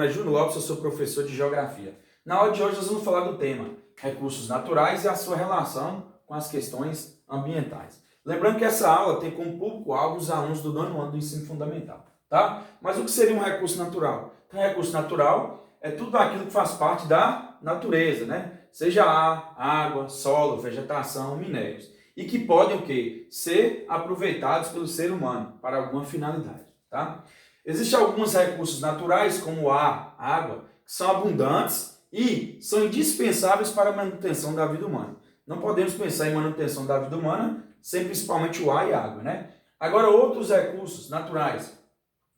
É Júnior Lopes, eu sou professor de Geografia. Na aula de hoje nós vamos falar do tema recursos naturais e a sua relação com as questões ambientais. Lembrando que essa aula tem como público-alvo os alunos do 9º ano do ensino fundamental, tá? Mas o que seria um recurso natural? Então, recurso natural é tudo aquilo que faz parte da natureza, né? Seja ar, água, solo, vegetação, minérios. E que podem o quê? Ser aproveitados pelo ser humano para alguma finalidade, tá? Existem alguns recursos naturais, como o ar, água, que são abundantes e são indispensáveis para a manutenção da vida humana. Não podemos pensar em manutenção da vida humana sem principalmente o ar e a água, né? Agora, outros recursos naturais,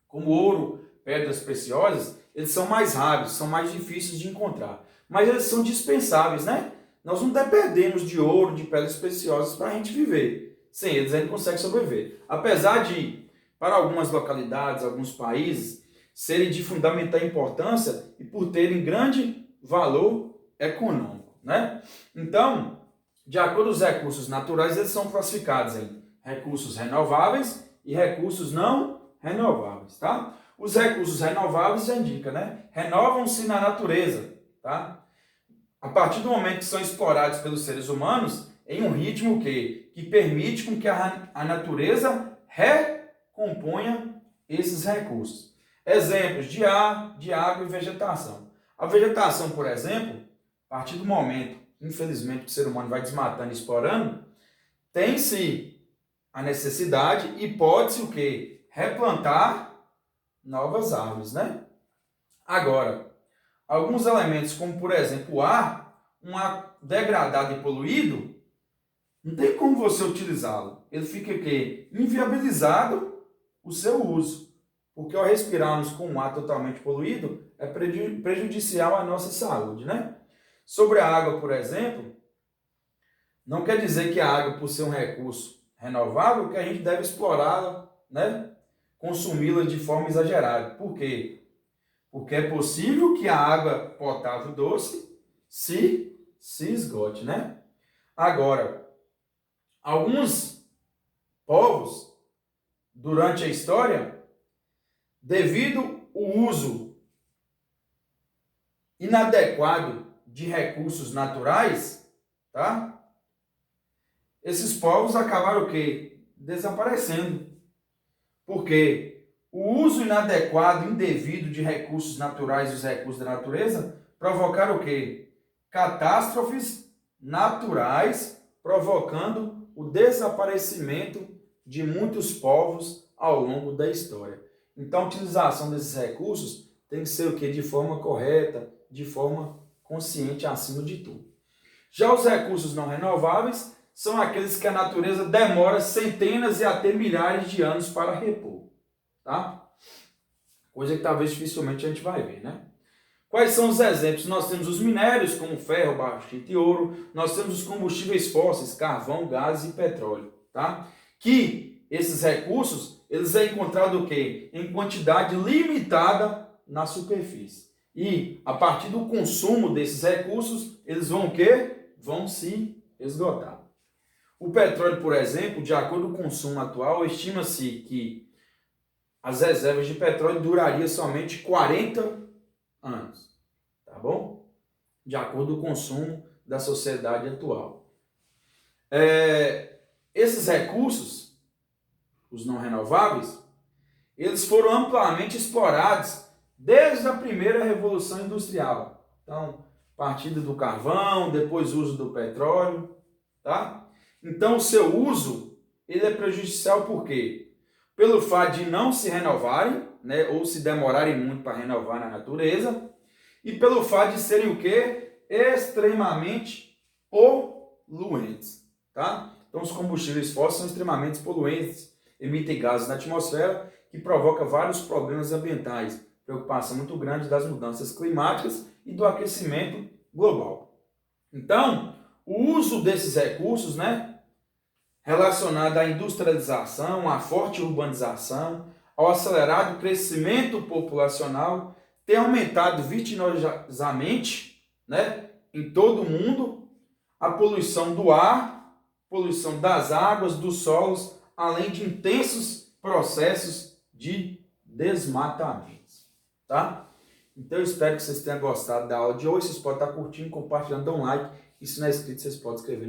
como ouro, pedras preciosas, eles são mais raros, são mais difíceis de encontrar. Mas eles são dispensáveis, né? Nós não dependemos de ouro, de pedras preciosas para a gente viver. Sem eles a gente consegue sobreviver. Apesar de, para algumas localidades, alguns países, serem de fundamental importância e por terem grande valor econômico, né? Então, de acordo com os recursos naturais, eles são classificados em recursos renováveis e recursos não renováveis, tá? Os recursos renováveis já indica, né? Renovam-se na natureza, tá? A partir do momento que são explorados pelos seres humanos, em um ritmo que permite com que a natureza recomponha esses recursos. Exemplos de ar, de água e vegetação. A vegetação, por exemplo, a partir do momento, infelizmente, que o ser humano vai desmatando e explorando, tem-se a necessidade e pode-se o quê? Replantar novas árvores, né? Agora, alguns elementos, como por exemplo o ar, um ar degradado e poluído, não tem como você utilizá-lo. Ele fica o quê? Inviabilizado o seu uso. Porque ao respirarmos com um ar totalmente poluído, é prejudicial à nossa saúde, né? Sobre a água, por exemplo, não quer dizer que a água, por ser um recurso renovável, que a gente deve explorá-la, né? Consumi-la de forma exagerada. Por quê? Porque é possível que a água potável doce se esgote, né? Agora, alguns povos, durante a história, devido ao uso inadequado de recursos naturais, tá? Esses povos acabaram o quê? Desaparecendo. Por quê? O uso inadequado, indevido de recursos naturais e os recursos da natureza provocaram o quê? Catástrofes naturais, provocando o desaparecimento de muitos povos ao longo da história. Então, a utilização desses recursos tem que ser o quê? De forma correta, de forma consciente acima de tudo. Já os recursos não renováveis são aqueles que a natureza demora centenas e até milhares de anos para repor. Tá? Coisa que talvez dificilmente a gente vai ver, né? Quais são os exemplos? Nós temos os minérios, como ferro, bauxita e ouro. Nós temos os combustíveis fósseis, carvão, gás e petróleo, tá? Que esses recursos, eles é encontrado o quê? Em quantidade limitada na superfície. E a partir do consumo desses recursos, eles vão o quê? Vão se esgotar. O petróleo, por exemplo, de acordo com o consumo atual, estima-se que as reservas de petróleo durariam somente 40 anos, tá bom? De acordo com o consumo da sociedade atual. Esses recursos, os não renováveis, eles foram amplamente explorados desde a primeira Revolução Industrial. Então, partida do carvão, depois uso do petróleo, tá? Então, o seu uso, ele é prejudicial por quê? Pelo fato de não se renovarem, né, ou se demorarem muito para renovar na natureza, e pelo fato de serem o quê? Extremamente poluentes, tá? Então, os combustíveis fósseis são extremamente poluentes, emitem gases na atmosfera que provocam vários problemas ambientais, preocupação muito grande das mudanças climáticas e do aquecimento global. Então, o uso desses recursos, né, relacionado à industrialização, à forte urbanização, ao acelerado crescimento populacional, tem aumentado vertiginosamente, né, em todo o mundo, a poluição do ar, poluição das águas, dos solos, além de intensos processos de desmatamento, tá? Então eu espero que vocês tenham gostado da aula de hoje. Vocês podem estar curtindo, compartilhando, dão um like. E se não é inscrito, vocês podem inscrever.